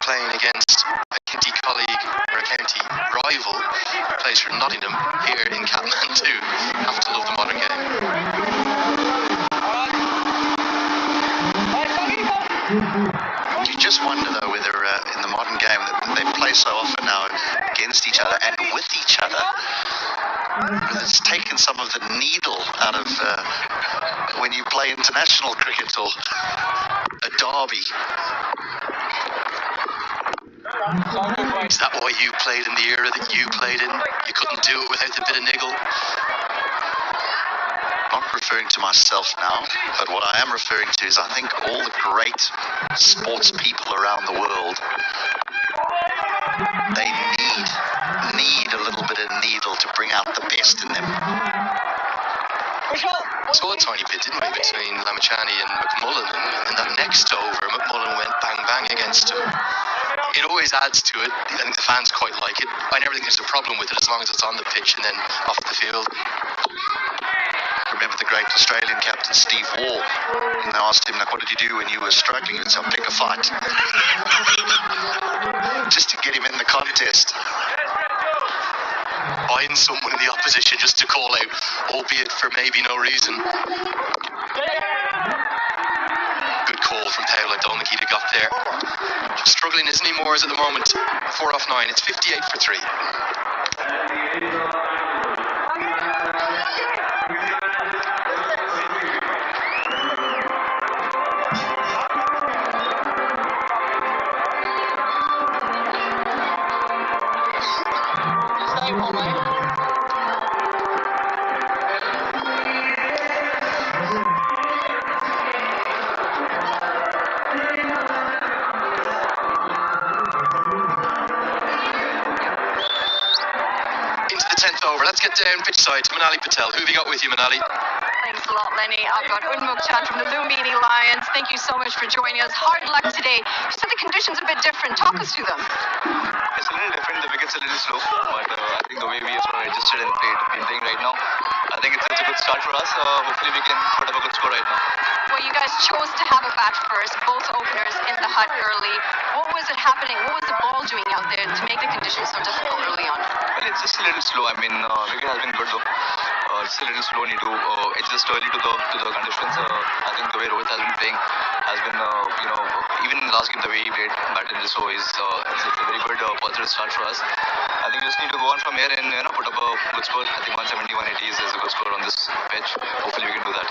playing against a county colleague or a county rival who plays for Nottingham here in Kathmandu. Have to love the modern game. You just wonder though whether in the modern game that they play so often now against each other and with each other, it's taken some of the needle out of when you play international cricket or a derby. Is that why you played in the era that you played in? You couldn't do it without a bit of niggle? Not referring to myself now, but what I am referring to is I think all the great sports people around the world, they need a little bit of needle to bring out the best in them. Saw a tiny bit, didn't we, between Lamachani and McMullen, and that next over, McMullen went bang bang against him. It always adds to it. I think the fans quite like it. I never think there's a problem with it as long as it's on the pitch and then off the field. Remember the great Australian captain Steve Waugh, and they asked him, like, what did you do when you were struggling? He'd say, pick a fight. Just to get him in the contest. Find someone in the opposition just to call out, albeit for maybe no reason. Good call from Powell. I don't think he'd have got there. Struggling, isn't he, Moores at the moment? 4 off 9. It's 58 for 3. Let's get down pitch side to Manali Patel. Who have you got with you, Manali? Thanks a lot, Lenny. I've got Unmuk Chand from the Lumbini Lions. Thank you so much for joining us. Hard luck today. You said the conditions are a bit different. Talk us through them. It's a little different. The wicket's a little slow, but I think the way we have sort of adjusted and playing right now, I think it's a good start for us. Hopefully we can put up a good score right now. Well, you guys chose to have a bat first, both openers in the hut early. What was it happening? What was the ball doing out there to make the conditions so difficult early on? Well, it's just a little slow. I mean, wicket has been good though. It's a little slow. Need to adjust early to the conditions. I think the way Rohit has been playing has been, even in the last game, the way he played, batted so it's a very good positive start for us. I think we just need to go on from here and put up a good score. I think 170, 180 is a good score on this pitch. Hopefully we can do that.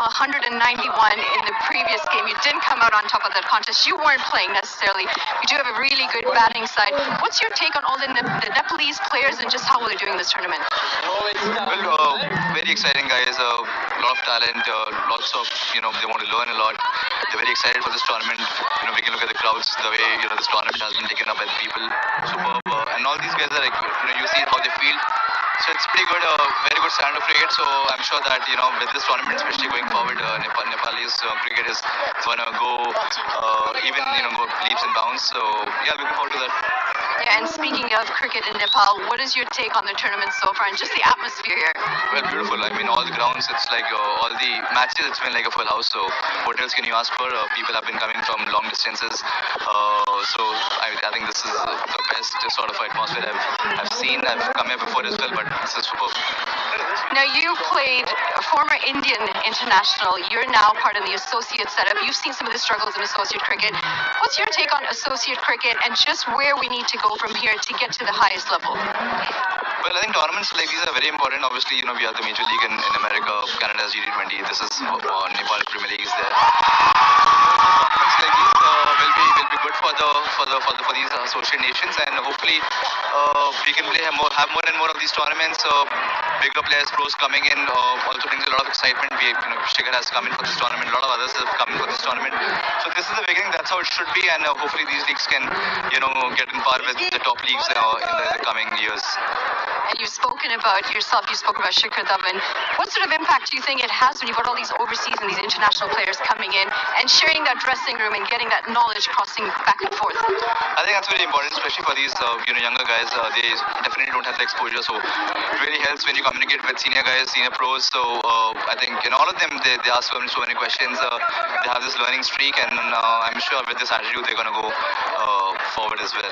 191 in the previous game. You didn't come out on top of that contest. You weren't playing necessarily. You do have a really good batting side. What's your take on all the Nepalese players and just how well they're doing this tournament? Well, very exciting guys. A lot of talent. Lots of, they want to learn a lot. They're very excited for this tournament. We can look at the crowds, the way, this tournament has been taken up by the people. Superb. And all these guys are like, you see how they feel. So it's pretty good, very good standard of cricket. So I'm sure that, with this tournament, especially going forward, Nepalese cricket is going to go, go leaps and bounds. So, yeah, looking forward to that. Yeah, and speaking of cricket in Nepal, what is your take on the tournament so far and just the atmosphere here? Well, beautiful. I mean, all the grounds, it's like all the matches, it's been like a full house. So what else can you ask for? People have been coming from long distances. So I think this is the best sort of atmosphere I've seen. I've come here before as well, but this is superb. Now, you played a former Indian international. You're now part of the associate setup. You've seen some of the struggles in associate cricket. What's your take on associate cricket and just where we need to go from here to get to the highest level? Well, I think tournaments like these are very important. Obviously, we have the Major League in America, Canada's GT20. This is Nepal Premier League is there. Tournaments like these will be good for these associate nations, and hopefully we can have more and more of these tournaments. Bigger players, pros coming in, also brings a lot of excitement. Shikhar has come in for this tournament. A lot of others have come in for this tournament. So this is the beginning. That's how it should be, and hopefully these leagues can, get in par with the top leagues in the coming years. And you've spoken about yourself. You spoke about Shikhar Dhawan. What sort of impact do you think it has when you've got all these overseas and these international players coming in and sharing that dressing room and getting that knowledge crossing back and forth? I think that's very important, especially for these younger guys. They definitely don't have the exposure, so it really helps when you come communicate with senior guys, senior pros. So I think all of them they ask so many questions. They have this learning streak, and I'm sure with this attitude they're gonna go forward as well.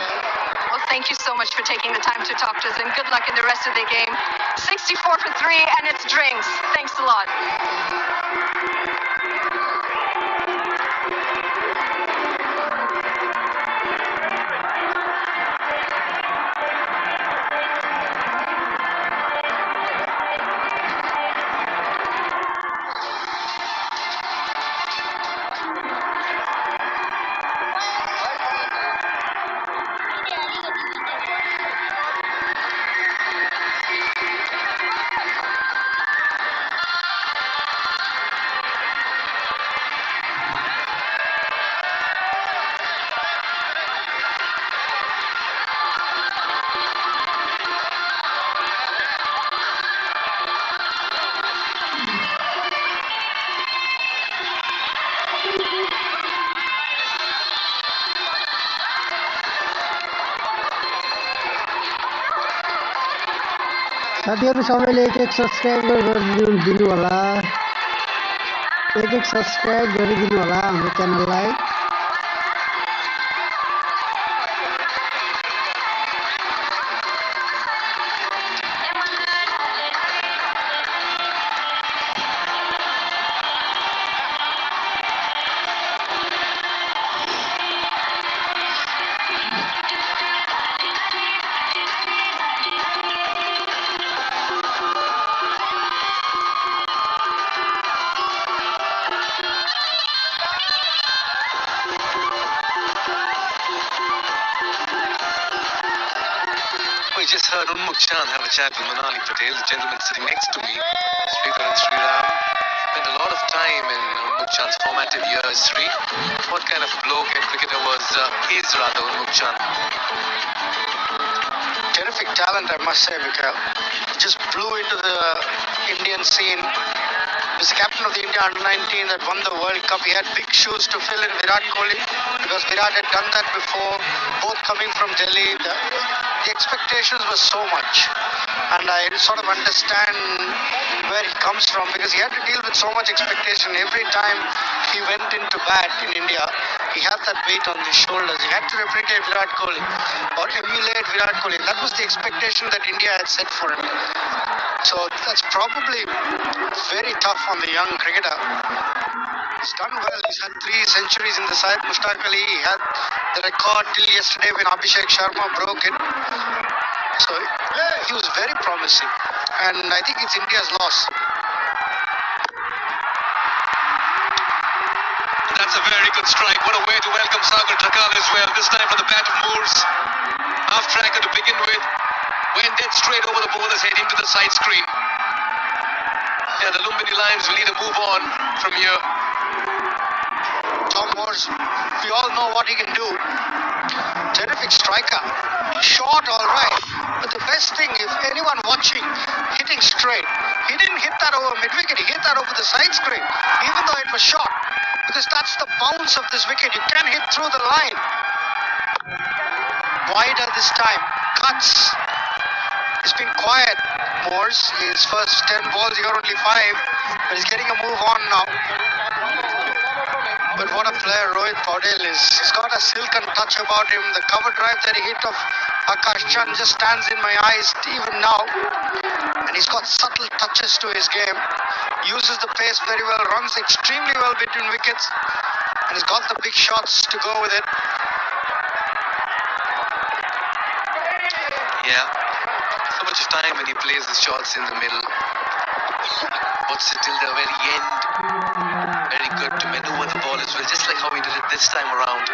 Well, thank you so much for taking the time to talk to us, and good luck in the rest of the game. 64 for 3, and it's drinks. Thanks a lot. साथीहरु सबैले एक subscribe गरिदिनु होला एक subscribe गरिदिनु होला हाम्रो च्यानललाई We just heard Unmukh Chand have a chat with Manali Patel, the gentleman sitting next to me, Sridhar and Sriram. Spent a lot of time in Unmukh Chand's formative years, Sri. What kind of bloke and cricketer is Unmukh Chand? Terrific talent, I must say, Mikhail. Just blew into the Indian scene. He was the captain of the India under-19 that won the World Cup. He had big shoes to fill in Virat Kohli because Virat had done that before, both coming from Delhi. The expectations were so much, and I sort of understand where he comes from because he had to deal with so much expectation. Every time he went into bat in India, he had that weight on his shoulders. He had to replicate Virat Kohli or emulate Virat Kohli. That was the expectation that India had set for him. So that's probably very tough on the young cricketer. He's done well. He's had 3 centuries in the side. Mushtaq Ali, he had the record till yesterday when Abhishek Sharma broke it. So he was very promising, and I think it's India's loss. That's a very good strike. What a way to welcome Sagar Trakal as well. This time from the bat of Moores. Half tracker to begin with. Went dead straight over the bowler's head into the side screen. Yeah, the Lumbini Lions will need to move on from here. Tom Moores, we all know what he can do. Terrific striker. Short, all right. But the best thing, if anyone watching, hitting straight. He didn't hit that over mid-wicket. He hit that over the side screen, even though it was short. Because that's the bounce of this wicket. You can hit through the line. Wider this time. Cuts. He's been quiet, Moores. His first 10 balls, he got only 5. But he's getting a move on now. But what a player Rohit Paudel is. He's got a silken touch about him. The cover drive that he hit of Akash Chand just stands in my eyes even now. And he's got subtle touches to his game. Uses the pace very well. Runs extremely well between wickets. And he's got the big shots to go with it. Yeah. So much of time when he plays his shots in the middle. Puts it till the very end. Very good to maneuver the ball as well, just like how he did it this time around.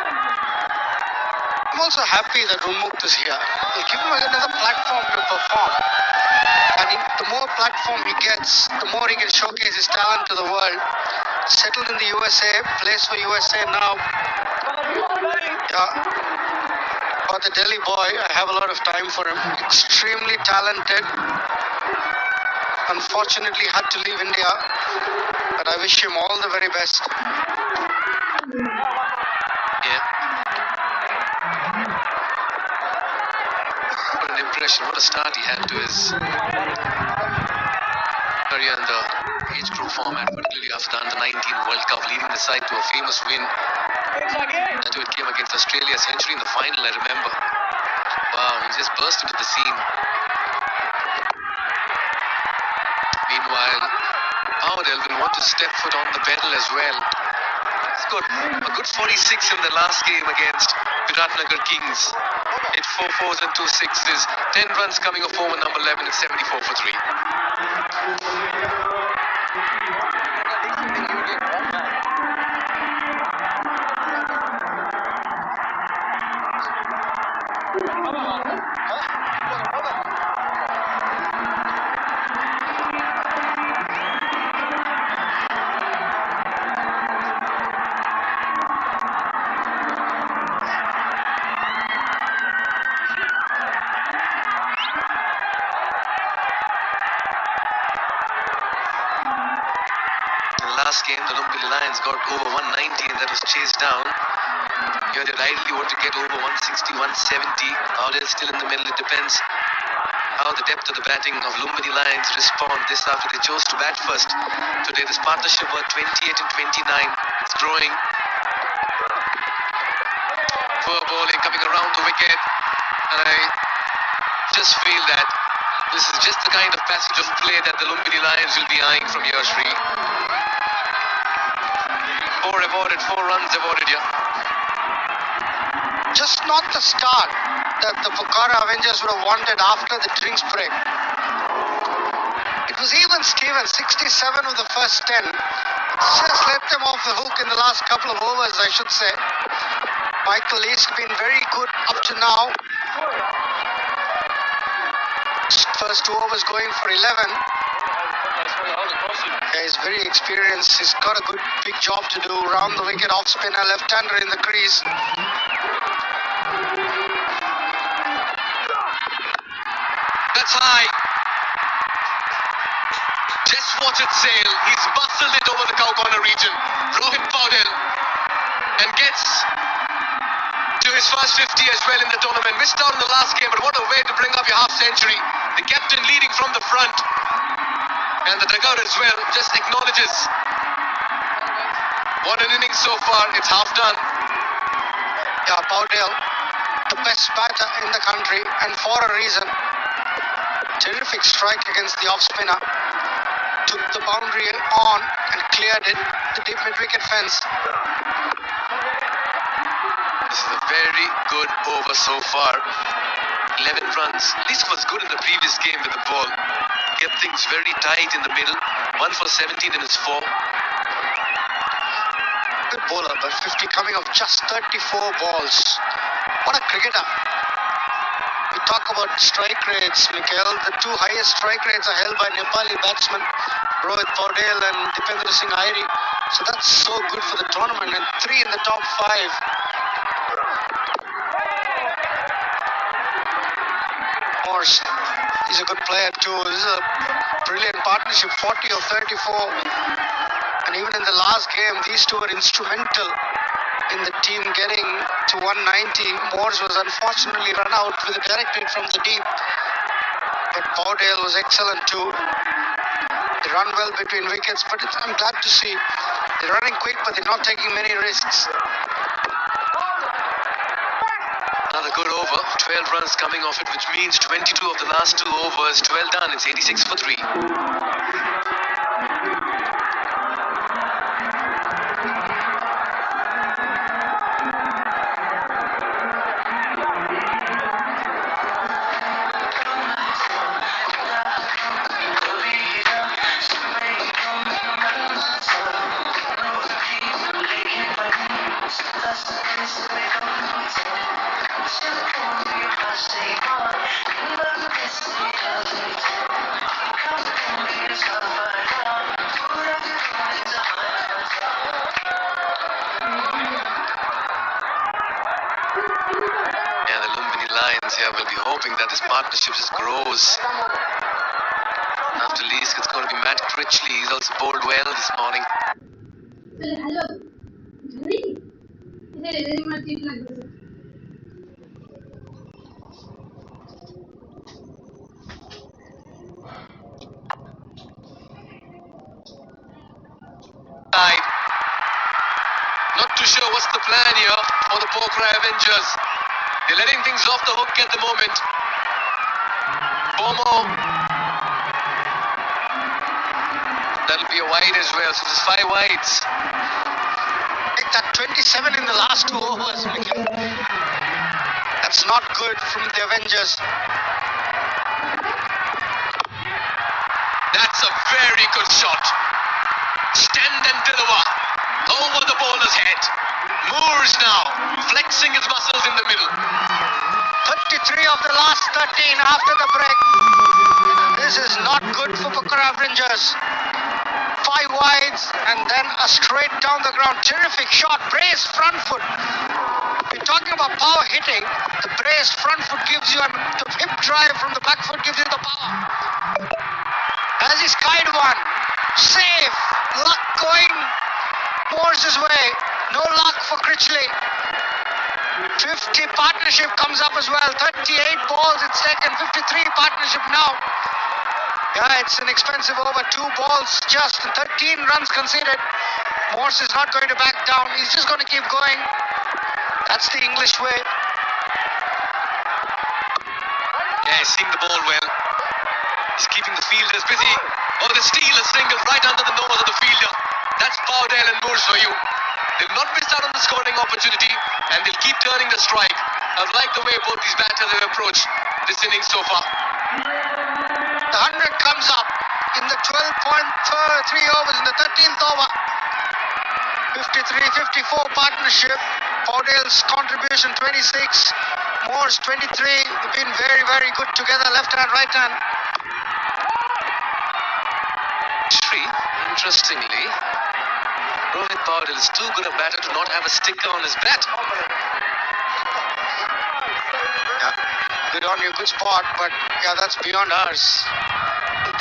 I'm also happy that Unmukh is here. He'll give him another platform to perform. And the more platform he gets, the more he can showcase his talent to the world. Settled in the USA, plays for USA now. Yeah. But the Delhi boy, I have a lot of time for him. Extremely talented. Unfortunately had to leave India, but I wish him all the very best. Yeah. What an impression, what a start he had to his career in the age group format, particularly after the Under-19 World Cup, leading the side to a famous win. That too, it came against Australia, a century in the final, I remember. Wow, he just burst into the scene. Meanwhile, Powdell will want to step foot on the pedal as well. He's got a good 46 in the last game against Viratnagar Kings. Hit 4 fours and 2 sixes. 10 runs coming off over number 11 at 74 for 3. Last game, the Lumbini Lions got over 190 and that was chased down. Here they'd ideally want to get over 160, 170. Powdell still in the middle. It depends how the depth of the batting of Lumbini Lions respond this after they chose to bat first. Today this partnership were 28 and 29. It's growing. Poor bowling coming around the wicket. And I just feel that this is just the kind of passage of play that the Lumbini Lions will be eyeing from here, Sri. 4 avoided, 4 runs avoided here. Just not the start that the Pokhara Avengers would have wanted after the drinks break. It was even Steven, 67 of the first 10. Just let them off the hook in the last couple of overs, I should say. Michael Lee's been very good up to now. First 2 overs going for 11. He's very experienced. He's got a good big job to do. Round the wicket, off spinner, left-hander in the crease. That's high. Just watch it sail. He's bustled it over the cow corner region. Rohit Powdell, and gets to his first 50 as well in the tournament. Missed out in the last game, but what a way to bring up your half century. The captain leading from the front. And the dugout as well just acknowledges. What an innings so far. It's half done. Yeah, Powdell, the best batter in the country, and for a reason. Terrific strike against the off-spinner. Took the boundary on and cleared it. The deep mid-wicket fence. This is a very good over so far. 11 runs. Least was good in the previous game with the ball. Kept things very tight in the middle. 1 for 17 in his 4. Good bowler, but 50 coming off just 34 balls. What a cricketer. We talk about strike rates, Mikhail. The 2 highest strike rates are held by Nepali batsmen, Rohit Powdell and Dipendra Singh Airi. So that's so good for the tournament. And 3 in the top 5. Morse, he's a good player too. This is a brilliant partnership, 40 of 34. And even in the last game, these two were instrumental in the team getting to 190. Morse was unfortunately run out with a direct hit from the deep. But Powdell was excellent too. They run well between wickets, but I'm glad to see they're running quick, but they're not taking many risks. Another good over, 12 runs coming off it, which means 22 of the last 2 overs, 12 done, it's 86 for 3. Here will be hoping that this partnership just grows. After Leask, it's going to be Matt Critchley. He's also bowled well this morning. to show what's the plan here for the Pokhara Avengers. They're letting things off the hook at the moment. 4 more. That'll be a wide as well. So there's 5 wides. Take that 27 in the last 2 overs. That's not good from the Avengers. That's a very good shot. Stand and deliver. Over the bowler's head. Moores now flexing his muscles in the middle. 33 of the last 13 after the break. This is not good for Pokhara Avengers. 5 wides and then a straight down the ground. Terrific shot. Brace front foot. We're talking about power hitting. The brace front foot gives you, the hip drive from the back foot gives you the power. As he skied one. Safe. Luck going Moore's way. No luck for Critchley. 50 partnership comes up as well. 38 balls it's taken. 53 partnership now. Yeah, it's an expensive over. 2 balls just. 13 runs conceded. Morse is not going to back down. He's just going to keep going. That's the English way. Yeah, he's seeing the ball well. He's keeping the fielders busy. Oh, the steal, a single right under the nose of the fielder. That's Bowdell and Moores for you. They've not missed out on the scoring opportunity and they'll keep turning the strike. I like the way both these batters have approached this innings so far. The 100 comes up in the 12.3 overs in the 13th over. 53-54 partnership. Bowdell's contribution 26. Moore's 23. They've been very, very good together, left hand, right hand. Interestingly, Rohit Bowdell is too good a batter to not have a sticker on his bat. Yeah, good on you, good spot, but yeah, that's beyond ours.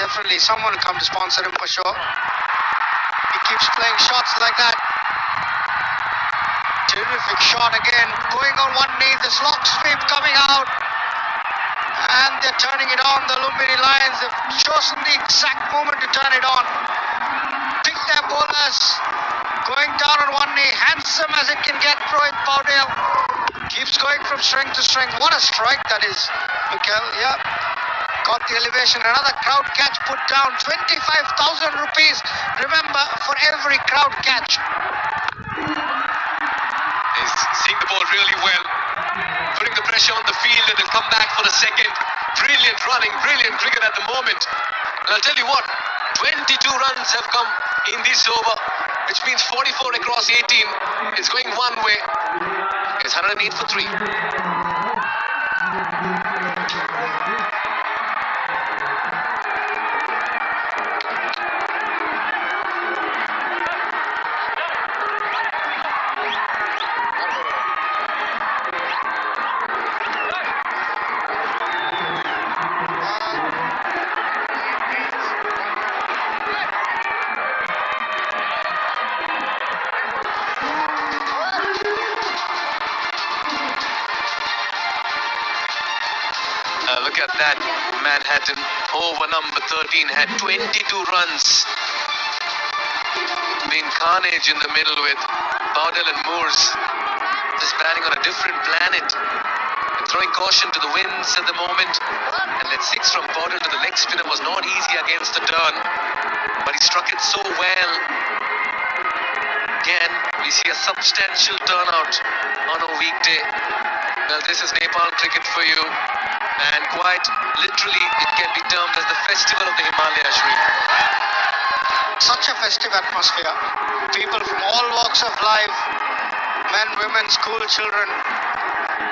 Definitely someone will come to sponsor him for sure. He keeps playing shots like that. Terrific shot again, going on one knee, the slog sweep coming out. And they're turning it on, the Lumbini Lions have chosen the exact moment to turn it on. Pick their bowlers, going down on one knee, handsome as it can get. Rohit Bowdell keeps going from strength to strength. What a strike that is, Mikhail. Yeah, got the elevation. Another crowd catch put down. 25,000 rupees. Remember, for every crowd catch. He's seeing the ball really well, putting the pressure on the field, and they'll come back for the second. Brilliant running, brilliant cricket at the moment. And I'll tell you what, 22 runs have come in this over, which means 44 across 18. It's going one way. It's 108 for 3. Look at that. Manhattan over number 13 had 22 runs. Been carnage in the middle with Bowdell and Moores just batting on a different planet and throwing caution to the winds at the moment. And that 6 from Bowdell to the leg spinner was not easy against the turn, but he struck it so well. Again, we see a substantial turnout on a weekday. Well, this is Nepal cricket for you. And quite literally, it can be termed as the festival of the Himalayas, really. Such a festive atmosphere. People from all walks of life, men, women, school children,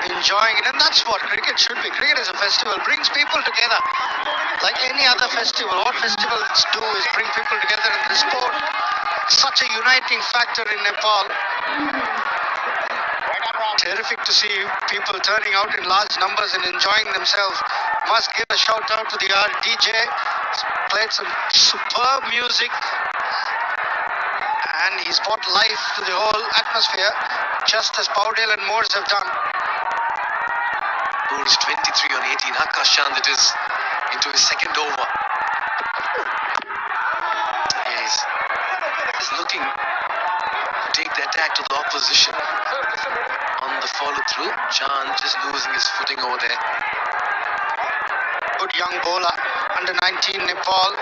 enjoying it. And that's what cricket should be. Cricket is a festival, brings people together. Like any other festival, what festivals do is bring people together in the sport. Such a uniting factor in Nepal. Terrific to see people turning out in large numbers and enjoying themselves. Must give a shout out to the DJ. Played some superb music and he's brought life to the whole atmosphere, just as Bowdell and Moores have done. Moores 23 on 18. Akash Chand it is into his second over. Yes, he's looking to take that attack to the opposition. On the follow-through, Chand just losing his footing over there. Good young bowler, under 19 Nepal.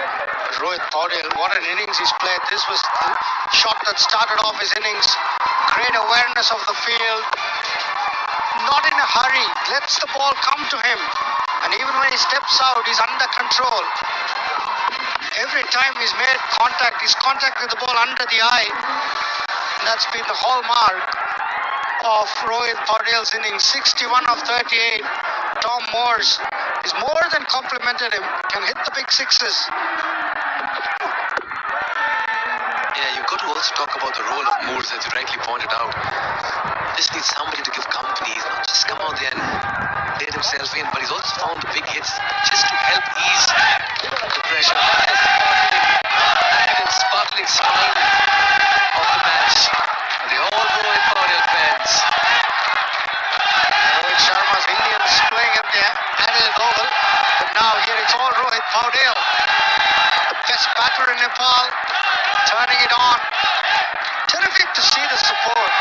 Rohit Paudel, what an innings he's played. This was the shot that started off his innings. Great awareness of the field. Not in a hurry, lets the ball come to him. And even when he steps out, he's under control. Every time he's made contact, he's contacted the ball under the eye. And that's been the hallmark of Rohit Paudel's innings. 61 of 38. Tom Moores is more than complimented him. Can hit the big sixes. Yeah, you've got to also talk about the role of Moores, as you rightly pointed out. Just needs somebody to give company. He's not just come out there and played himself in, but he's also found the big hits just to help ease the pressure. And sparkling smile of the match. The all Rohit Paudel fans. Rohit Sharma's Indians playing at the Adelaide Oval. But now here it's all Rohit Paudel. The best batter in Nepal. Turning it on. Terrific to see the support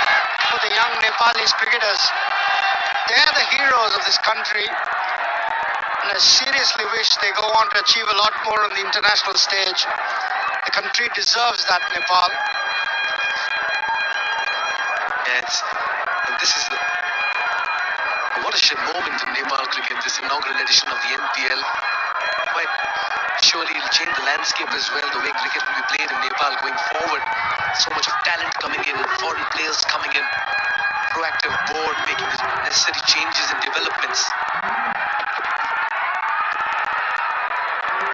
for the young Nepalese cricketers. They're the heroes of this country. And I seriously wish they go on to achieve a lot more on the international stage. The country deserves that, Nepal. And this is a watershed moment in Nepal cricket, this inaugural edition of the NPL. Quite surely it'll change the landscape as well, the way cricket will be played in Nepal going forward. So much of talent coming in, foreign players coming in, proactive board making the necessary changes and developments.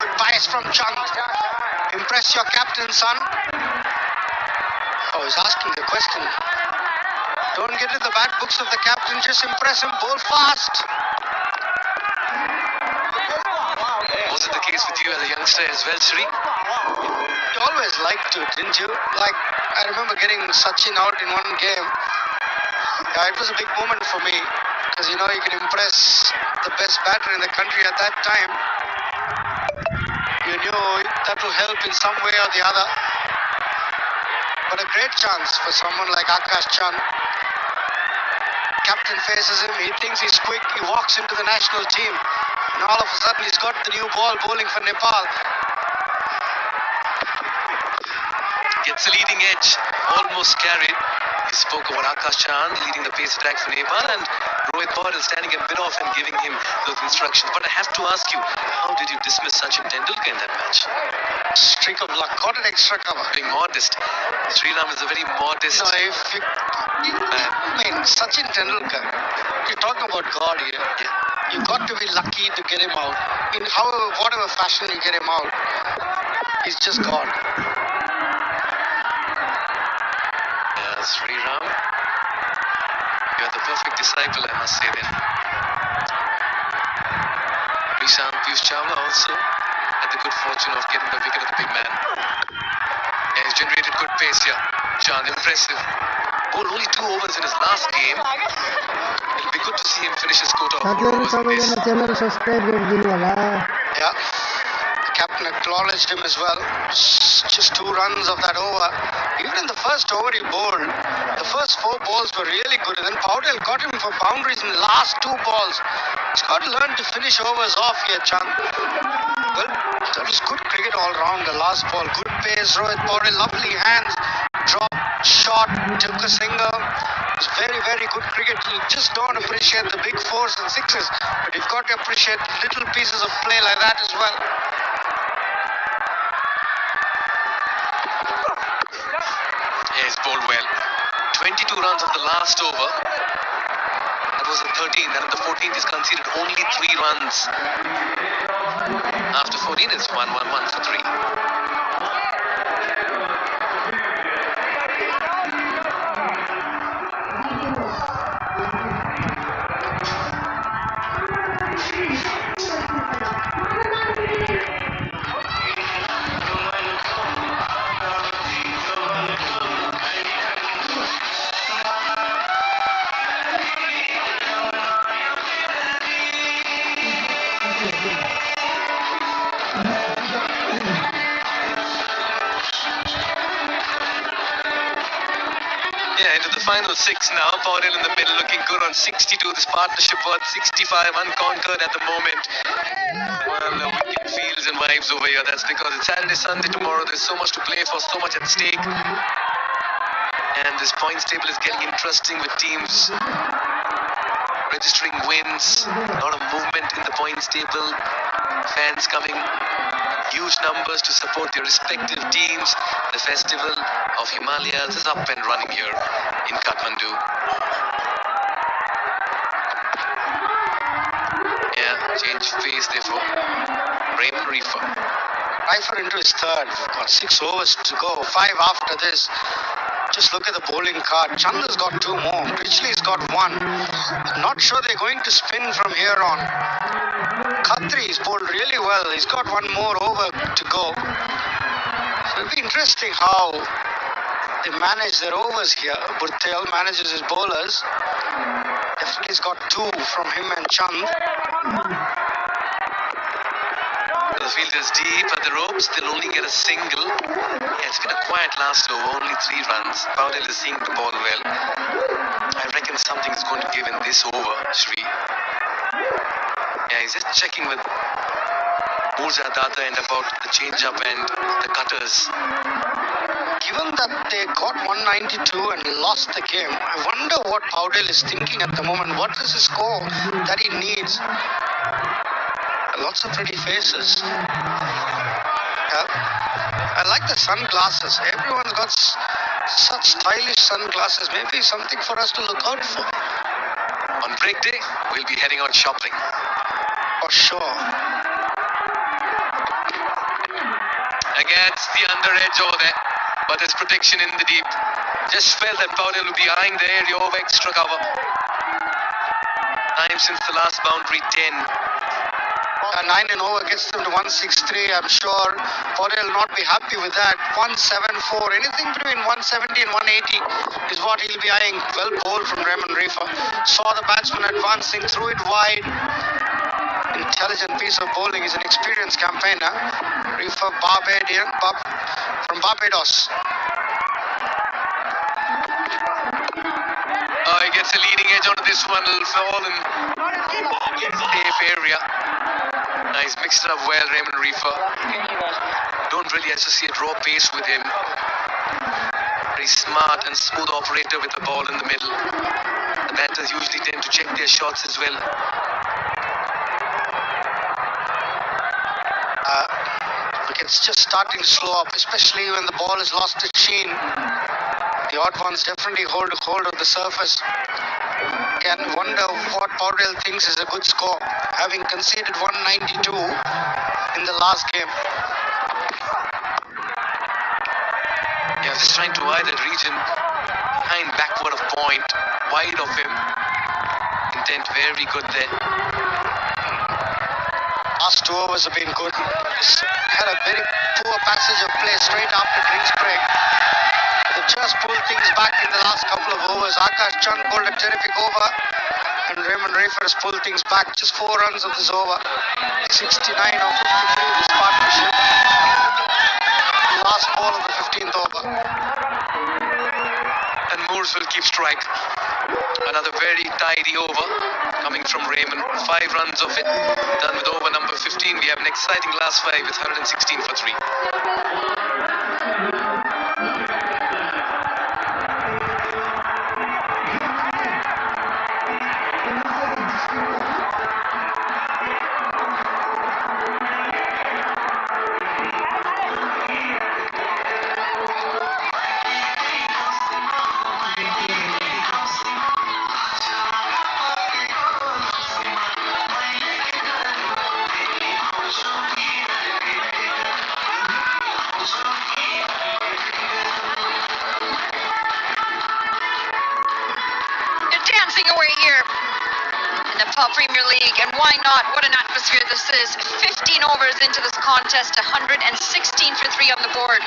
Good bias from Chand. Impress your captain, son. Oh, he's asking the question. Don't get in the bad books of the captain, just impress him, bowl fast. Was it the case with you as a youngster as well, Sri? You always liked to, didn't you? Like, I remember getting Sachin out in one game. Yeah, it was a big moment for me. Because, you know, you can impress the best batter in the country at that time. You knew that will help in some way or the other. But a great chance for someone like Akash Chand. Captain faces him, he thinks he's quick, he walks into the national team. And all of a sudden he's got the new ball bowling for Nepal. Gets the leading edge, almost carried. He spoke about Akash Chand leading the pace attack for Nepal and Rohit Paudel standing a bit off and giving him those instructions. But I have to ask you, how did you dismiss Sachin Tendulkar in that match? Streak of luck, got an extra cover. Being modest. Sriram is a very modest man. I mean, Sachin Tendulkar, you're talking about God here. Yeah. You got to be lucky to get him out. In whatever fashion you get him out, he's just God. Sriram, you are the perfect disciple, I must say then. Prashant Piyush Chawla also had the good fortune of getting the wicket of the big man. Yeah, he's generated good pace here. Chand, impressive. Bowled only 2 overs in his last game. It'll be good to see him finish his quota of 4 overs with this. Yeah. Captain acknowledged him as well. Just 2 runs of that over. Even in the first over he bowled, the first 4 balls were really good. And then Paudel got him for boundaries in the last 2 balls. He's got to learn to finish overs off here, Chand. Well, that was good cricket all round. The last ball, good pace. Rohit Paudel, lovely hands. Drop, shot, took a single. It's very, very good cricket. You just don't appreciate the big 4s and 6s. But you've got to appreciate little pieces of play like that as well. He's bowled well. 22 runs of the last over. That was the 13th, and in the 14th he's conceded only 3 runs. After 14 it's 1-1-1 for 3. into the final 6 now. Paudel in the middle looking good on 62. This partnership worth 65, unconquered at the moment. Well, wicked feels and vibes over here. That's because it's Saturday, Sunday, tomorrow. There's so much to play for, so much at stake. And this points table is getting interesting with teams registering wins. A lot of movement in the points table. Fans coming huge numbers to support their respective teams. The festival of Himalayas is up and running here in Kathmandu. Yeah, change phase therefore. Raymond Reefer. Reefer into his third. Got 6 overs to go. 5 after this. Just look at the bowling card. Chanda's got 2 more. Critchley's got 1. Not sure they're going to spin from here on. Khatri's bowled really well. He's got 1 more over to go. So it'll be interesting how they manage their overs here. Burtel manages his bowlers. Definitely he's got 2 from him and Chand. The field is deep at the ropes. They'll only get a single. Yeah, it's been a quiet last over. Only 3 runs. Paudel is seeing the ball well. I reckon something is going to give in this over, Shri. Yeah, he's just checking with Murza Data and about the change-up and the cutters. Given that they got 192 and lost the game, I wonder what Paudel is thinking at the moment. What is the score that he needs? Lots of pretty faces. I like the sunglasses. Everyone's got such stylish sunglasses. Maybe something for us to look out for. On break day, we'll be heading out shopping. For sure. Against the under edge over there. But there's protection in the deep. Just felt that Paudel would be eyeing the area over extra cover. Time since the last boundary, 10. 9 and over gets them to 163. I'm sure Paudel will not be happy with that. 174. Anything between 170 and 180 is what he'll be eyeing. Well bowled from Raymond Reefer. Saw the batsman advancing, threw it wide. Intelligent piece of bowling. He's an experienced campaigner. Reefer from Barbados. He gets a leading edge onto this one. It'll fall in safe area. He's mixed it up well, Raymond Reefer. Don't really associate raw pace with him. Very smart and smooth operator with the ball in the middle. The batters usually tend to check their shots as well. It's just starting to slow up, especially when the ball has lost its sheen. The odd ones definitely hold of the surface. Can wonder what Paudel thinks is a good score, having conceded 192 in the last game. Yeah, just trying to eye that region behind backward of point, wide of him. Intent very good there. Last 2 overs have been good. Had a very poor passage of play straight after drinks break. They just pulled things back in the last couple of overs. Akash Chand bowled a terrific over and Raymond Reefer has pulled things back. Just 4 runs of this over. 69 or 53 this partnership. Last ball of the 15th over. And Moores will keep strike. Another very tidy over coming from Raymond. 5 runs of it. Done with over number 15. We have an exciting last 5 with 116 for 3. Premier League, and why not? What an atmosphere this is. 15 overs into this contest, 116 for 3 on the board.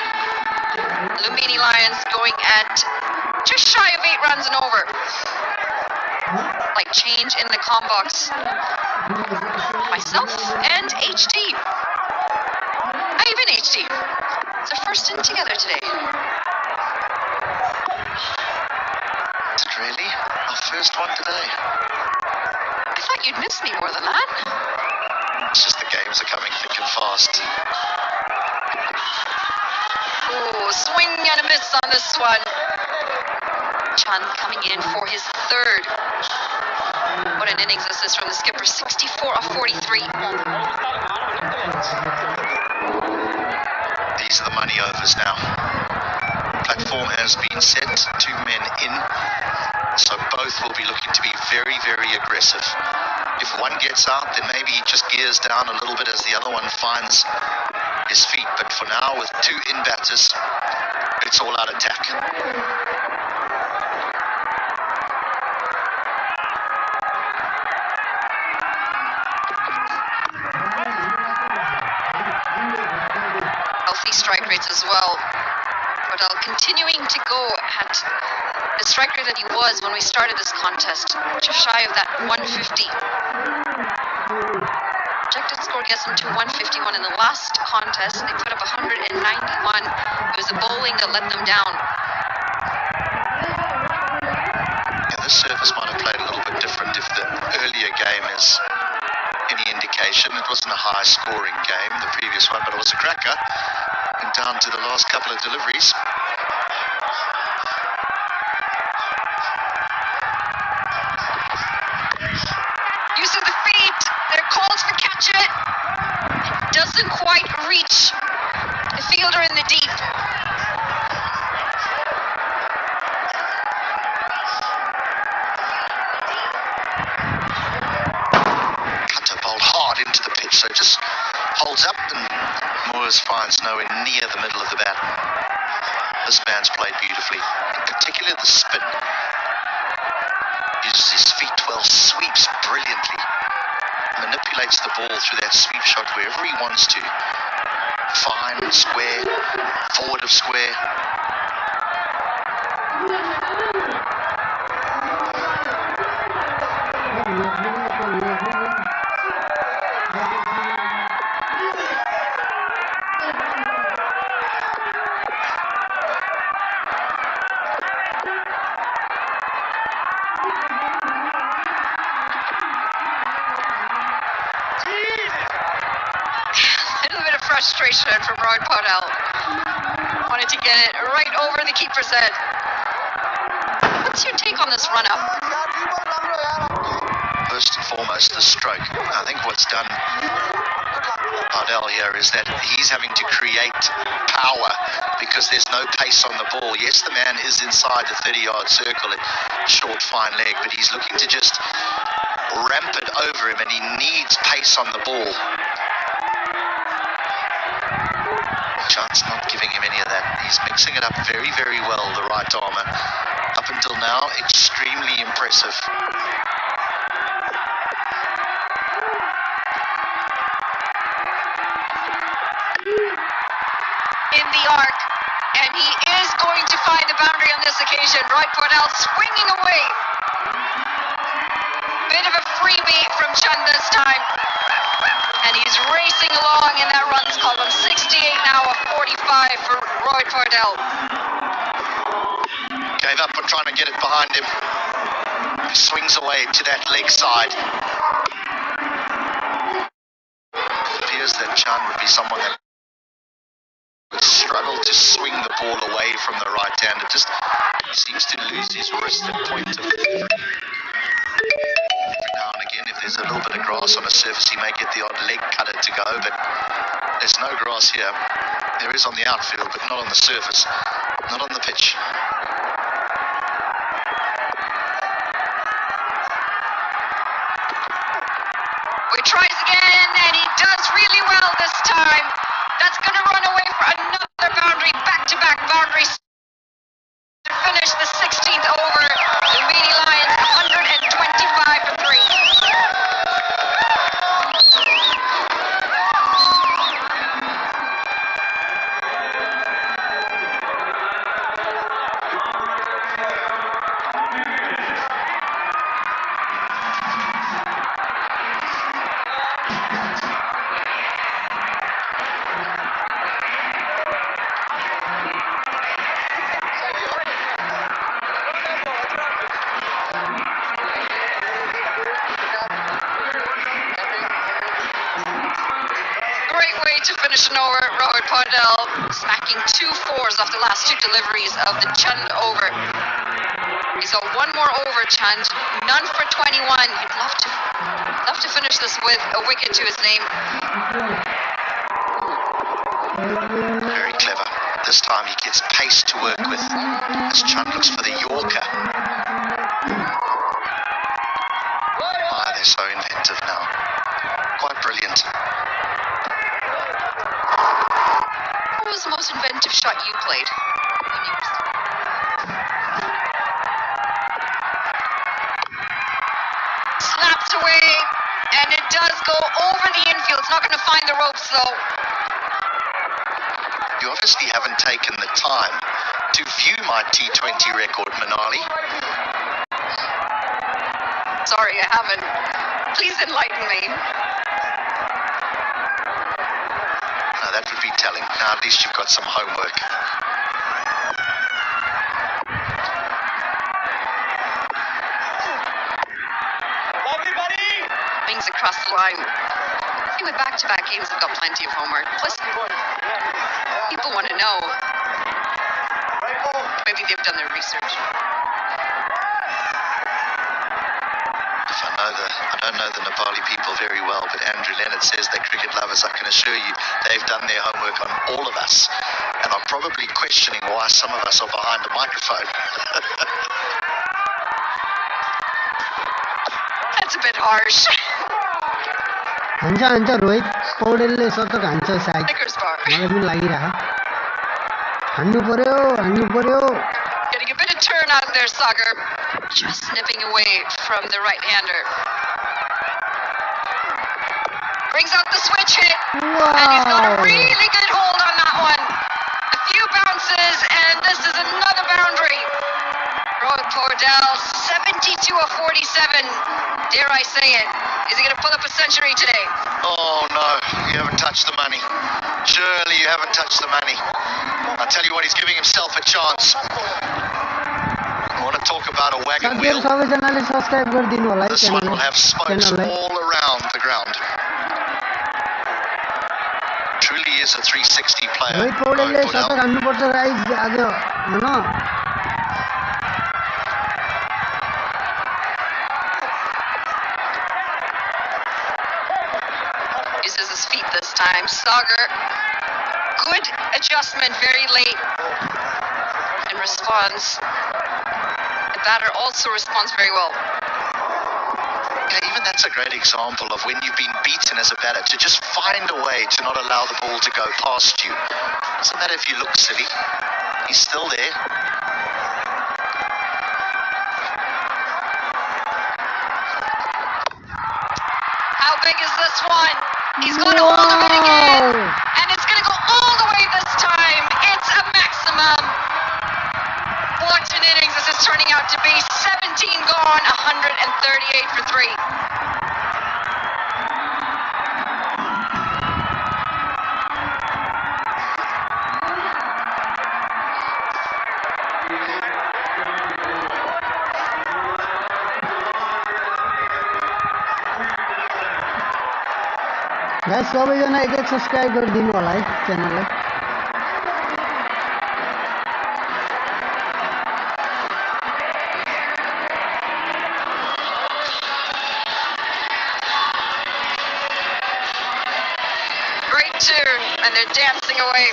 Lumbini Lions going at just shy of 8 runs and over. Like change in the comm box. Myself and HD. Even HD. It's our first in together today. really. Our first one today. I thought you'd miss me more than that. It's just the games are coming thick and fast. Oh, swing and a miss on this one. Chun coming in for his third. What an innings this is from the skipper. 64 of 43. These are the money overs now. Platform has been set, 2 men in, so both will be looking to be very, very aggressive. If one gets out, then maybe he just gears down a little bit as the other one finds his feet. But for now, with 2 in batters, it's all out attack. Healthy strike rates as well. But continuing to go at the strike rate that he was when we started this contest, just shy of that 150. Projected score gets them to 151 in the last contest. They put up 191. It was the bowling that let them down. Yeah, this surface might have played a little bit different if the earlier game is any indication. It wasn't a high-scoring game, the previous one, but it was a cracker. And down to the last couple of deliveries. Use of the feet. They're called for catch it. Doesn't quite reach the fielder in the deep. Cutter bowled hard into the pitch, so it just holds up and Moores finds nowhere near the middle of the bat. This man's played beautifully, in particular the spin. Uses his feet well, sweeps brilliantly, manipulates the ball through that sweep shot wherever he wants to. Fine, square, forward of square. Frustration from Roy Podell. Wanted to get it right over the keeper's head. What's your take on this run-up? First and foremost, the stroke. I think what's done Podell here is that he's having to create power because there's no pace on the ball. Yes, the man is inside the 30-yard circle at short, fine leg, but he's looking to just ramp it over him, and he needs pace on the ball. Chance not giving him any of that. He's mixing it up very, very well, the right armour. Up until now, extremely impressive. In the arc, and he is going to find the boundary on this occasion. Roy Podell swinging away. Bit of a freebie from Chun this time. And he's racing along in that runs column. 68 now, a 45 for Roy Podell. Gave up on trying to get it behind him. He swings away to that leg side. It appears that Chun would be someone that would struggle to swing the ball away from the right hand. It just seems to lose his wrist at point of... Now and again, if there's a little bit of grass on a surface, he may get the odd leg cutter to go, but there's no grass here. There is on the outfield, but not on the surface, not on the pitch. He tries again, and he does really well this time. That's going to run away for another boundary, back-to-back boundaries to finish the 16th over. Lumbini Lions 125-3. distribution over. Rohit Paudel smacking 2 4s off the last 2 deliveries of the Chand over. He's got one more over, Chand. None for 21. He'd love to finish this with a wicket to his name. Very clever. This time he gets pace to work with as Chand looks for the Yorker. Ah, they're so inventive now. Quite brilliant. What was the most inventive shot you played? Slapped away, and it does go over the infield. It's not going to find the ropes, though. You obviously haven't taken the time to view my T20 record, Manali. Sorry, I haven't. Please enlighten me. No, that would be telling. Now at least you've got some homework. Wings across the line. I think with back-to-back games, I've got plenty of homework. Plus, people want to know. Maybe they've done their research. I don't know the Nepali people very well, but Andrew Leonard says they're cricket lovers. I can assure you they've done their homework on all of us and are probably questioning why some of us are behind the microphone. That's a bit harsh. हान्छ रोहित पौडेलले शतक हान्छ सायद Snickers bar. मलाई पनि लागिरहा हान्नु पर्यो Getting a bit of turn out there, Sagar. Just snipping away from the right-hander. Brings out the switch hit. And he's got a really good hold on that one. A few bounces, and this is another boundary. Rohit Paudel, 72 of 47. Dare I say it? Is he going to pull up a century today? Oh no, you haven't touched the money. Surely you haven't touched the money. I tell you what, he's giving himself a chance. I want to talk about a wagon wheel. सबैजनाले subscribe गरिदिनु होला है This one will have spokes all around the ground. Truly is a 360 player. Rohit पौडेलले शतक हान्नुपर्छ guys आज हैन Uses his feet this time. Sagar, good adjustment very late and responds. The batter also responds very well. Yeah, even that's a great example of when you've been beaten as a batter, to just find a way to not allow the ball to go past you. Doesn't matter if you look silly, he's still there. How big is this one? He's got a hold of it again, and it's going to go all the way this time. It's a maximum. What an innings this is turning out to be. 17 gone, 138 for 3. Guys सबैजना एक subscribe गरिदिनु होला है च्यानललाई Great tune, and they're dancing away.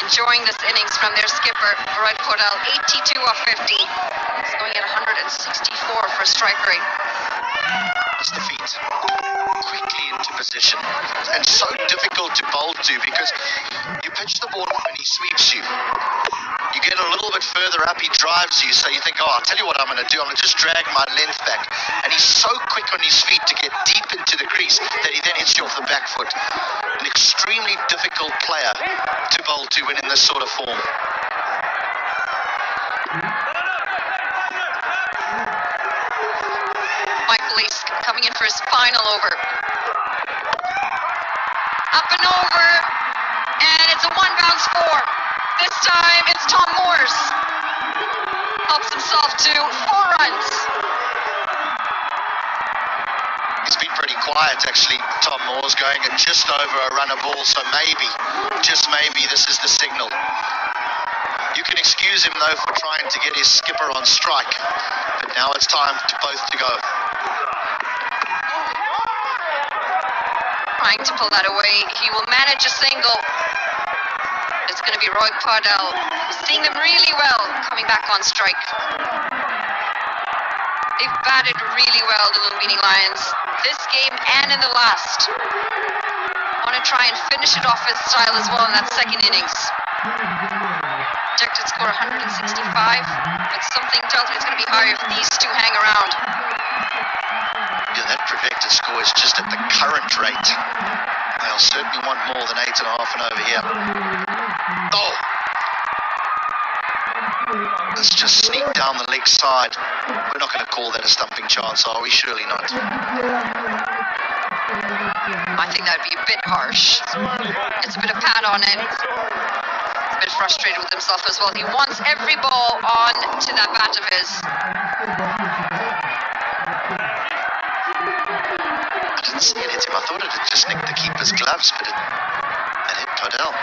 Enjoying this innings from their skipper, Rohit Paudel, 82 off 50. He's going at 164 for strike rate. It's the feet. Quickly into position. And so difficult to bowl to because you pitch the ball up and he sweeps you. You get a little bit further up, he drives you, so you think, oh, I'll tell you what I'm going to do. I'm going to just drag my length back. And he's so quick on his feet to get deep into the crease that he then hits you off the back foot. An extremely difficult player to bowl to when in this sort of form. Coming in for his final over. Up and over, and it's a 1-bounce 4. This time it's Tom Moores. Helps himself to 4 runs. He's been pretty quiet, actually. Tom Moore's going at just over a run a ball, so maybe, just maybe, this is the signal. You can excuse him, though, for trying to get his skipper on strike. But now it's time for both to go. Trying to pull that away. He will manage a single. It's going to be Roy Pardell. Seeing them really well coming back on strike. They've batted really well, the Lumbini Lions, this game and in the last. Want to try and finish it off his style as well in that second innings. Projected score 165, but something tells me it's going to be higher if these two hang around. Yeah, that projected score is just at the current rate. They'll certainly want more than 8.5 and over here. Oh! Let's just sneak down the leg side. We're not going to call that a stumping chance, are we? Surely not. I think that would be a bit harsh. It's a bit of pat on it. A bit frustrated with himself as well. He wants every ball on to that bat of his. I didn't see it hit him. I thought it had just nicked the keeper's gloves, but it hit Pardell.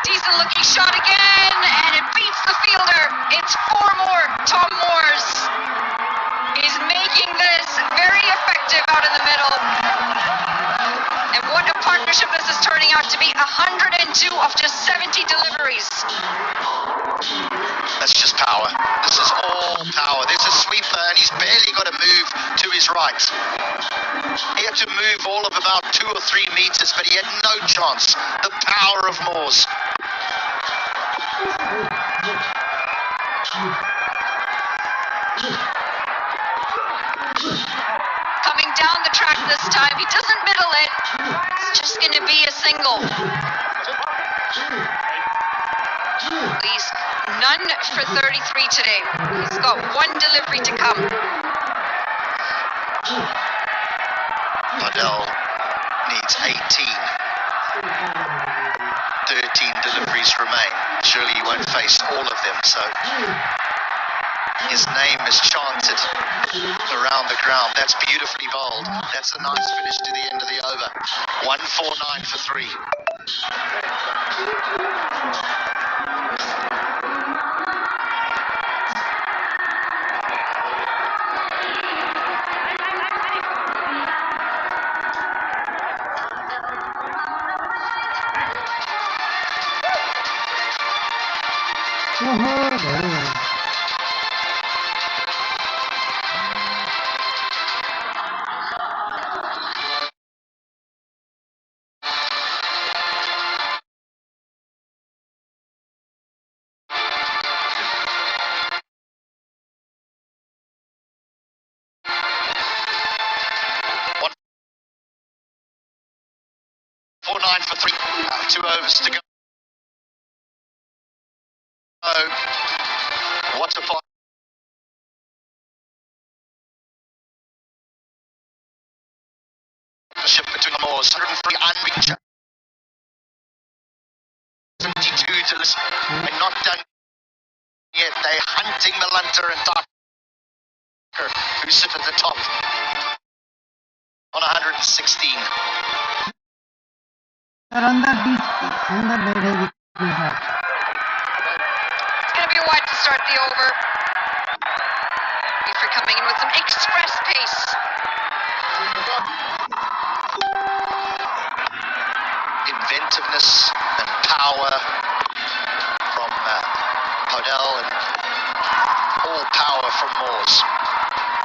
Decent looking shot again, and it beats the fielder. It's 4 more. Tom Moores is making this very effective out in the middle. And what a partnership this is turning out to be. 102 of just 70 deliveries. That's just power. This is all power. There's a sweeper, and he's barely got to move to his right. He had to move all of about 2 or 3 meters, but he had no chance. The power of Moores. Coming down the track this time. He doesn't middle it. It's just going to be a single. He's none for 33 today. He's got 1 delivery to come. Pardell needs 18. 13 deliveries remain. Surely he won't face all of them, so his name is chanted around the ground. That's beautifully bowled. That's a nice finish to the end of the over. 149 for 3. For 3. 2 overs to go. Oh, what a partnership between the Moors. 103 unreached. 72 to this. They're not done yet. They're hunting Melunter and Tucker, who sit at the top on 116. On the bed heavy. It's going to be wide to start the over. Weaver coming in with some express pace. Inventiveness and power from Pardell, and all power from Moores.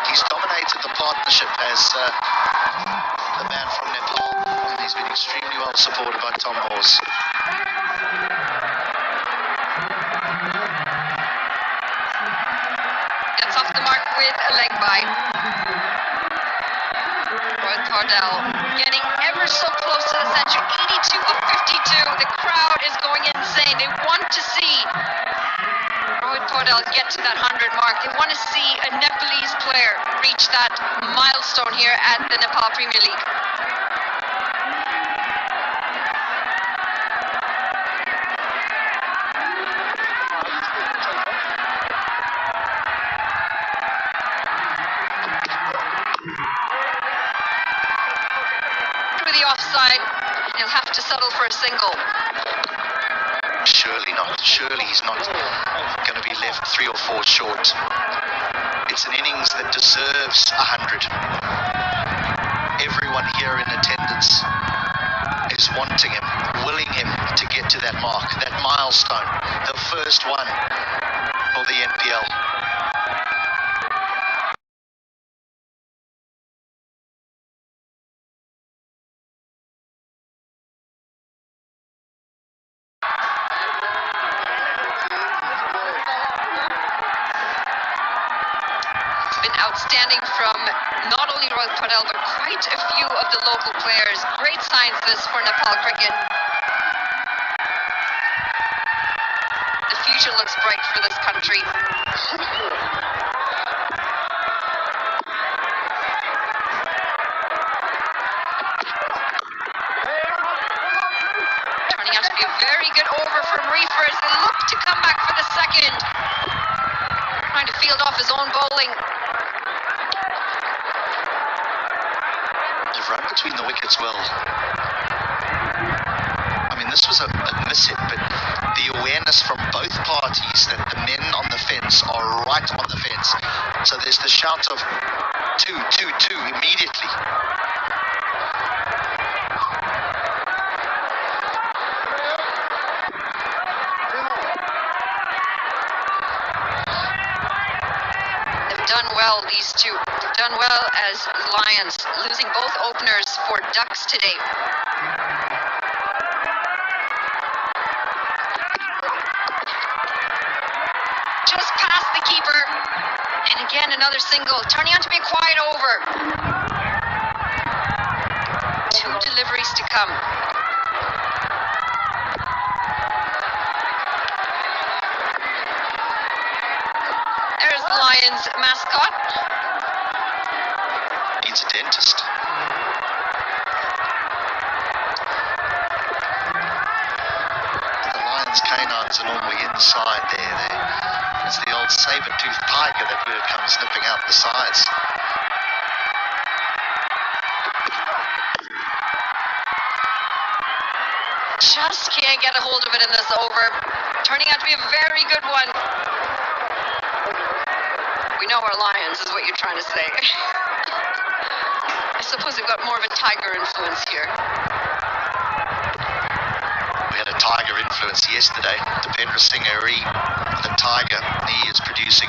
He's dominated the partnership as the man from Nepal, and he's been extremely well supported by Tom Moores. Gets off the mark with a leg bye. Roy Pardell getting ever so close to the century. 82 of 52. The crowd is going insane. They want to see Roy Pardell get to that 100 mark. They want to see a Nepalese player reach reach that milestone here at the Nepal Premier League. The offside, he'll have to settle for a single. Surely not. Surely he's not going to be left 3 or 4 short. It's an innings that deserves 100. Everyone here in attendance is wanting him, willing him to get to that mark, that milestone, the first one for the NPL. Outstanding from not only Rohit Patel but quite a few of the local players. Great signs this for Nepal cricket. The future looks bright for this country. Turning out to be a very good over from Reefer as they look to come back for the second. Trying to field off his own bowling. Run between the wickets well. I mean, this was a miss-hit, but the awareness from both parties that the men on the fence are right on the fence. So there's the shout of 2, 2, 2 immediately. Done well, these two. Done well as Lions, losing both openers for Ducks today. Just past the keeper. And again, another single, turning out to be a quiet over. 2 deliveries to come. There's the Lions mascot. Needs a dentist. The Lions' canines are normally inside there. It's the old saber-toothed tiger that comes nipping out the sides. Just can't get a hold of it in this over. Turning out to be a very good one. We know our Lions is what you're trying to say. I suppose they've got more of a Tiger influence here. We had a Tiger influence yesterday. Dipendra Singh Ari, the Tiger, he is producing.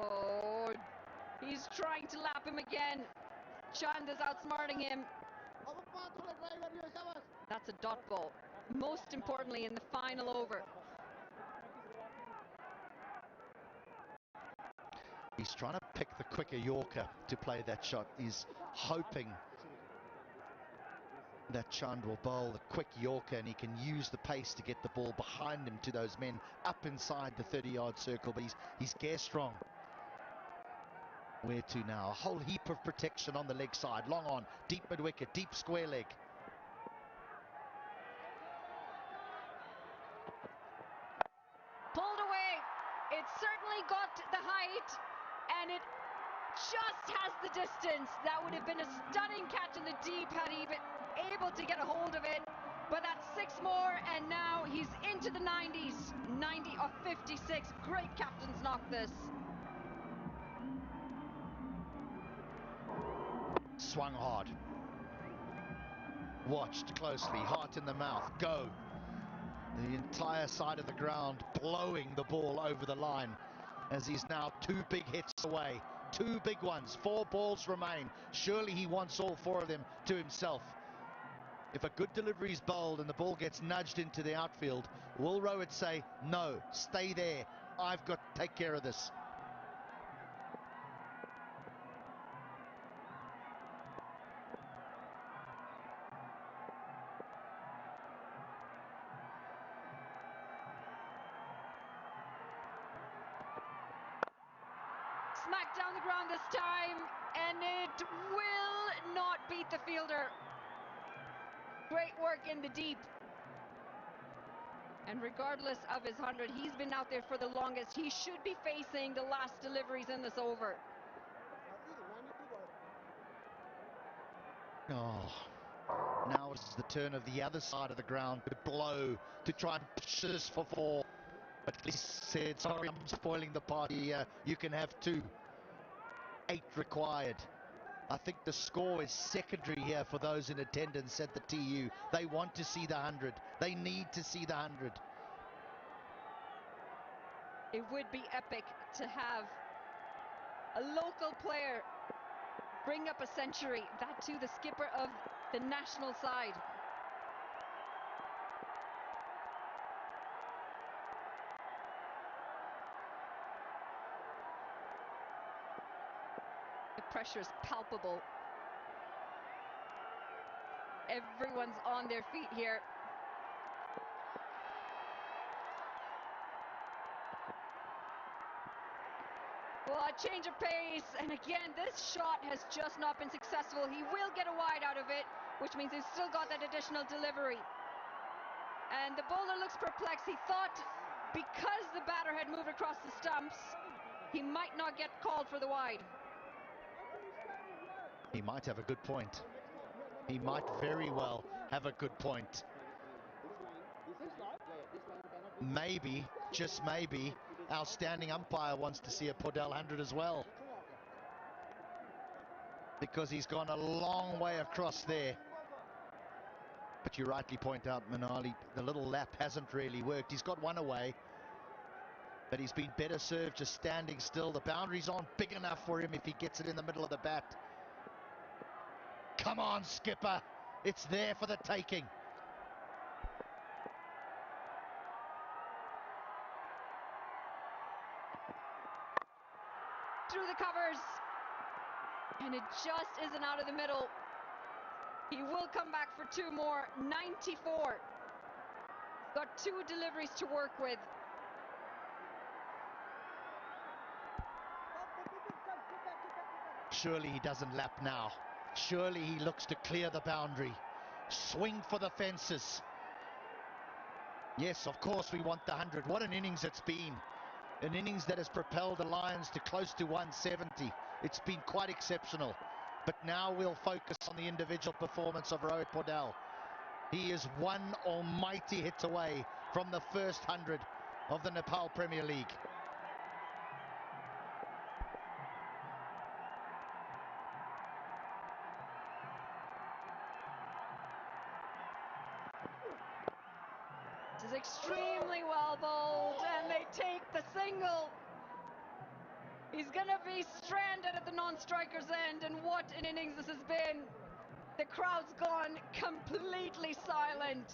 Oh, he's trying to lap him again. Chanda's outsmarting him. That's a dot ball. Most importantly in the final over. He's trying to pick the quicker Yorker to play that shot. He's hoping That Chand will bowl the quick Yorker, and he can use the pace to get the ball behind him to those men up inside the 30-yard circle, but he's gear strong. Where to now? A whole heap of protection on the leg side. Long on, deep mid-wicket, deep square leg. Pulled away. It certainly got the height, and it just has the distance. That would have been a stunning catch in the deep had he been able to get a hold of it. But that's 6 more, and now he's into the 90s. 90 of 56. Great captain's knock this. Swung hard. Watched closely. Heart in the mouth. Go. The entire side of the ground blowing the ball over the line as he's now 2 big hits away. 2 big ones. 4 balls remain. Surely he wants all 4 of them to himself. If a good delivery is bowled and the ball gets nudged into the outfield, will Rowett say, no, stay there. I've got to take care of this. Smack down the ground this time, and it will not beat the fielder. Great work in the deep. And regardless of his 100, he's been out there for the longest. He should be facing the last deliveries in this over. Oh, now it's the turn of the other side of the ground to blow, to try and push this for 4. But he said, sorry, I'm spoiling the party. You can have 2. 8 required. I think the score is secondary here for those in attendance at the TU. They want to see the 100. They need to see the 100. It would be epic to have a local player bring up a century, that too the skipper of the national side. The pressure is palpable. Everyone's on their feet here. Well, a change of pace, and again, this shot has just not been successful. He will get a wide out of it, which means he's still got that additional delivery. And the bowler looks perplexed. He thought because the batter had moved across the stumps, he might not get called for the wide. He might have a good point. He might very well have a good point. Maybe, just maybe, our standing umpire wants to see a Podell 100 as well. Because he's gone a long way across there. But you rightly point out, Manali, the little lap hasn't really worked. He's got 1 away. But he's been better served just standing still. The boundaries aren't big enough for him if he gets it in the middle of the bat. Come on, skipper. It's there for the taking. Through the covers, and it just isn't out of the middle. He will come back for 2 more. 94. Got 2 deliveries to work with. Surely he doesn't lap now. Surely he looks to clear the boundary. Swing for the fences. Yes, of course we want the 100. What an innings it's been. An innings that has propelled the Lions to close to 170. It's been quite exceptional. But now we'll focus on the individual performance of Rohit Podell. He is 1 almighty hit away from the first 100 of the Nepal Premier League. This is extremely well bowled, and they take the single. He's gonna be stranded at the non-striker's end, and what an innings this has been. The crowd's gone completely silent.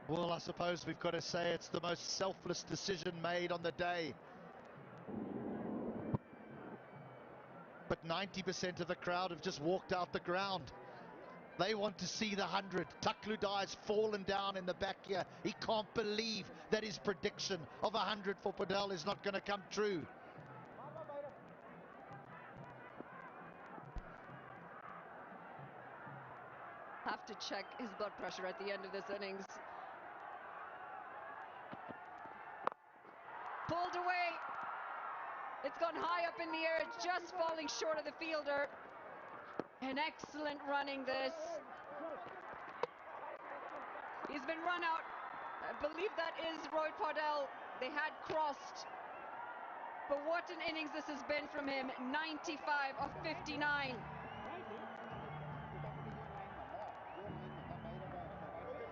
Well, I suppose we've got to say it's the most selfless decision made on the day. but 90% of the crowd have just walked out the ground. They want to see the 100. Takludai's fallen down in the back here. He can't believe that his prediction of 100 for Padel is not going to come true. Have to check his blood pressure at the end of this innings. Pulled away. It's gone high up in the air, just falling short of the fielder. An excellent running this. He's been run out. I believe that is Rohit Paudel. They had crossed. But what an innings this has been from him. 95 of 59.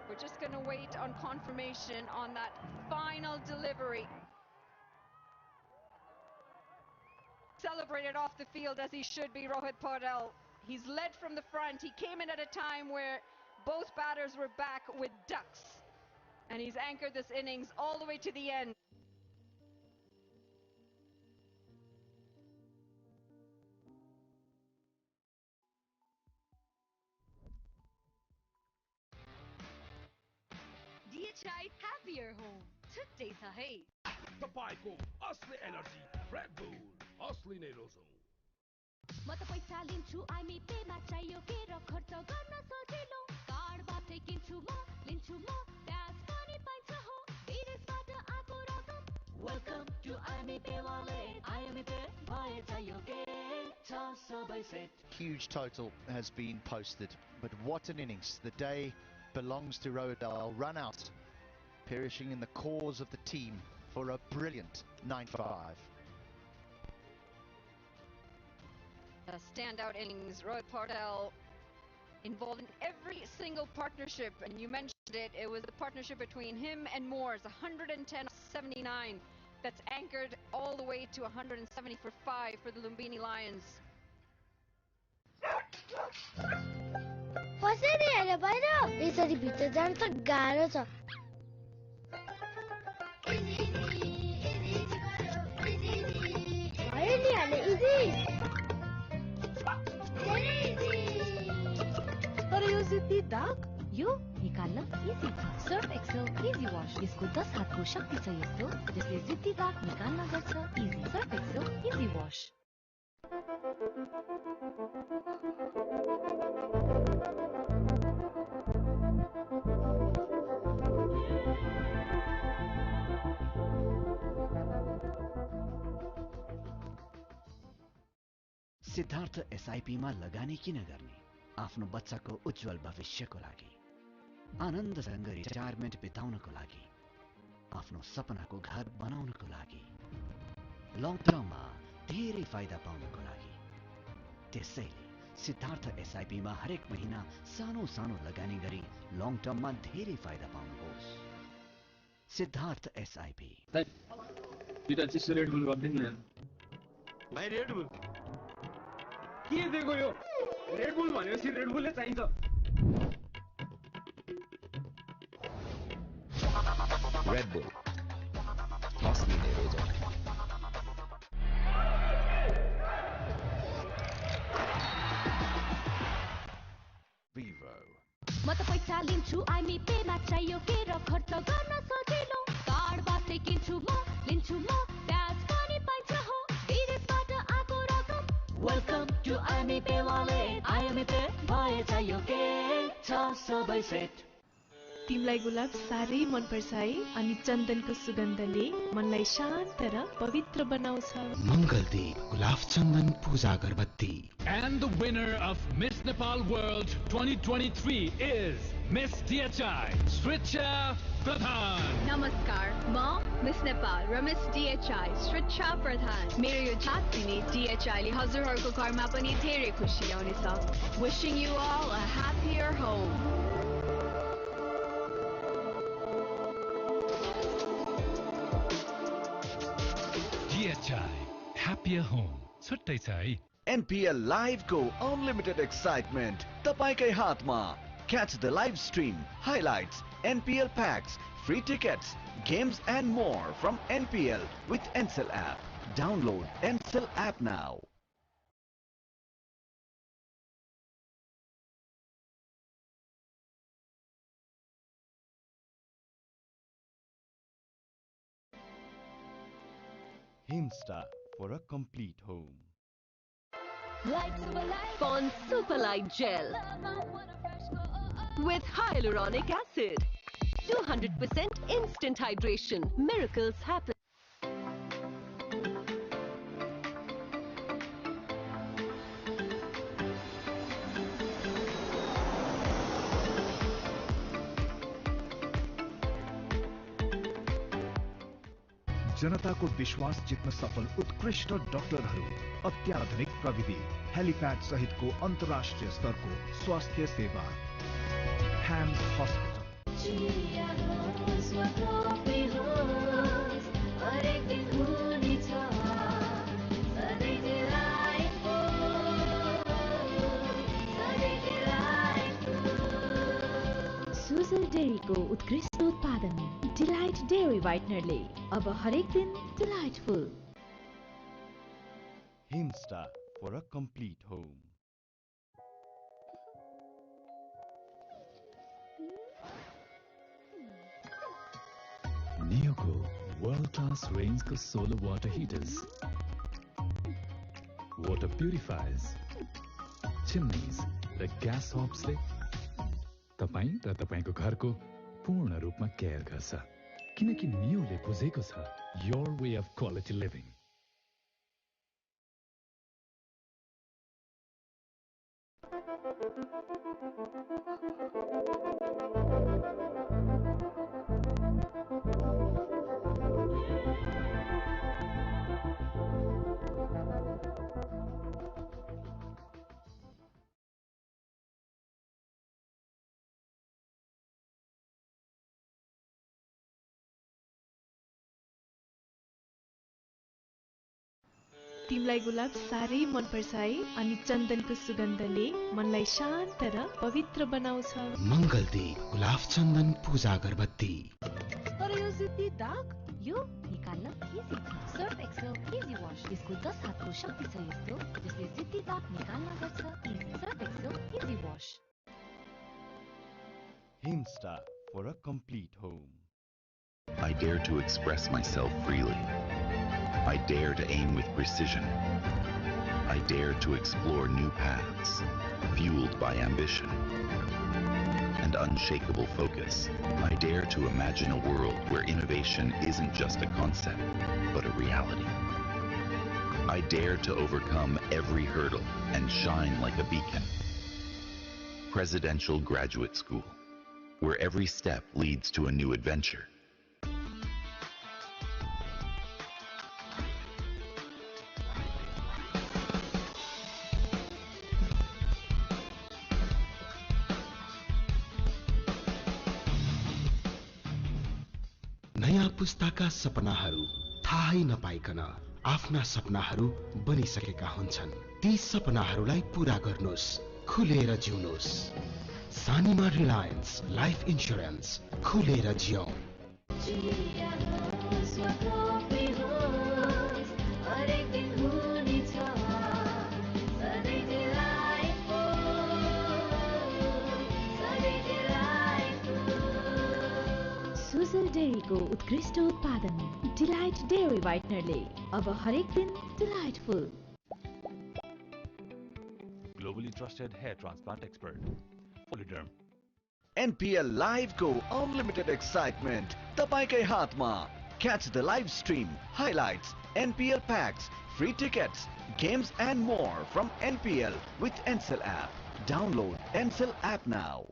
We're just going to wait on confirmation on that final delivery. Celebrated off the field as he should be, Rohit Paudel. He's led from the front. He came in at a time where both batters were back with ducks. And he's anchored this innings all the way to the end. DHI Happier Home. छुट्टै छ है तपाईको असली energy red bull असली नै रोजौं म त पैसा लिन्छु आइमी पेमा चाहियो के र खर्च गर्न सजिलो कार्डबाटै किन्छु म लिन्छु म ब्याज पनि पाइन्छ हो विदेशबाट आको रकम वेलकम टु आइमी पे वालेट आइमी पे भए चाहियो के छ सबै set. Huge total has been posted, but what an innings. The day belongs to Rodal. Run out, perishing in the cause of the team for a brilliant 95. A standout innings. Rohit Paudel involved in every single partnership, and you mentioned it. It was the partnership between him and Moores, 110-79. That's anchored all the way to 170 for 5 for the Lumbini Lions. कसरी हेरे बाहिर यसरी भित्र जान त गाह्रो छ. भयो नि हाले इजी तर यो जिद्दी दाग यो निकाल्न इजी छ. Surf Excel easy wash. यसको 10 हातको शक्ति छ यस्तो जसले जिद्दी दाग निकाल्न गर्छ easy. Surf Excel easy wash. Siddhartha SIP मा लगानी किन गर्ने? आफ्नो बच्चाको उज्जवल भविष्यको लागि, आनन्दसँग रिटायरमेन्ट बिताउनको लागि, आफ्नो सपनाको घर बनाउनको लागि, लङ टर्ममा धेरै फाइदा पाउनको लागि. त्यसैले सिद्धार्थ एसआईपी मा हरेक महिना सानो सानो लगानी गरी लङ टर्ममा धेरै फाइदा पाउनुहोस्. सिद्धार्थ एसआईपी. दुईटा चिसो रेड बुल गर्दिनु न भाइ. रेड बुल के दिएको यो? रेड बुल भनेपछि रेड बुलले चाहिन्छ. रेड बुल असली नै रोजौं. Vivo. म त पैसा लिन्छु आइमी पेमा चाहियो के र खर्च गर्न सजिलो कार्डबाटै किन्छु म लिन्छु म ब्याज पनि पाइन्छ हो विदेशबाट आको रकम वेलकम टु आइमी पे वालेट आइमी पे भए चाहियो के छ सबै सेट. तिमीलाई गुलाब साह्रै मन पर्छ है अनि चन्दनको सुगन्धले मनलाई शान्त र पवित्र बनाउँछ. मङ्गलदीप गुलाब चन्दन पूजा अगरबत्ती. And the winner of Miss Nepal World 2023 is Miss DHI Sricha Pradhan. नमस्कार, म मिस नेपाल र मिस DHI Sricha Pradhan. मेरो यो जात दिने DHI ले हजुरहरूको घरमा पनि धेरै खुसी ल्याउनेछ. Wishing you all a happier home. DHI Happier Home. छुट्टै छ है. NPL Live Go Unlimited Excitement तपाईकै हातमा. Catch the live stream, highlights, NPL packs, free tickets, games and more from NPL with Ncell app. Download Ncell app now. Himsta for a complete home. Pond Superlight Gel with hyaluronic acid. 200% instant hydration. Miracles happen. जनताको विश्वास जित्न सफल उत्कृष्ट डाक्टरहरू, अत्याधुनिक प्रविधि, helipad सहितको अन्तर्राष्ट्रिय स्तरको स्वास्थ्य सेवा। ह्याम्स हस्पिटल। सुजल डेयरीको उत्कृष्ट उत्पादन डिलाइट डेयरी व्हाइटनरले अब हरेक दिन delightful. Himsta for a complete home. Neoco world-class range of solar water heaters, water purifiers, chimneys raw gas हब्सले तपाईं र तपाईंको घरको पूर्ण रूपमा केयर गर्छ, किनकि नियोले बुझेको छ your way of quality living. तिमलाई गुलाब साह्रै मन पर्छ है, अनि चन्दनको सुगन्धले मनलाई शान्त र पवित्र बनाउँछ। मङ्गलदी गुलाब चन्दन पूजा अगरबत्ती। तर यो जिद्दी दाग यो निकाल्न इजी छ। सर्फ एक्सेल इजी वाश, यसको 10 हातको शक्ति छ यस्तो जसले जिद्दी दाग निकाल्न गर्छ easy. Surf Excel easy wash. Himsta for a complete home. I dare to express myself freely. I dare to aim with precision. I dare to explore new paths, fueled by ambition and unshakable focus. I dare to imagine a world where innovation isn't just a concept, but a reality. I dare to overcome every hurdle and shine like a beacon. Presidential Graduate School, where every step leads to a new adventure. नयाँ पुस्ताका सपनाहरू थाहै नपाइकन आफ्ना सपनाहरू बनिसकेका हुन्छन्। ती सपनाहरूलाई पूरा गर्नुस्, खुलेर जिउनुस्। सानीमा Reliance life insurance, खुलेर जियौं। सुजल डेयरीको उत्कृष्ट उत्पादन डिलाइट डेयरी व्हाइटनरले अब हरेक दिन delightful. Globally trusted hair transplant expert, Polyderm. NPL Live को unlimited excitement तपाईकै हातमा। Catch the live stream, highlights, NPL packs, free tickets, games and more from NPL with Ncell app. Download Ncell app now.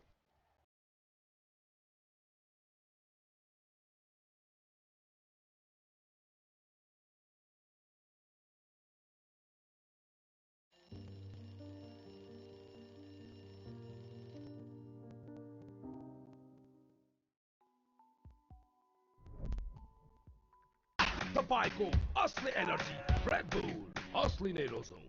Tapaico, Asli Energy, Red Bull, Asli Nerozão.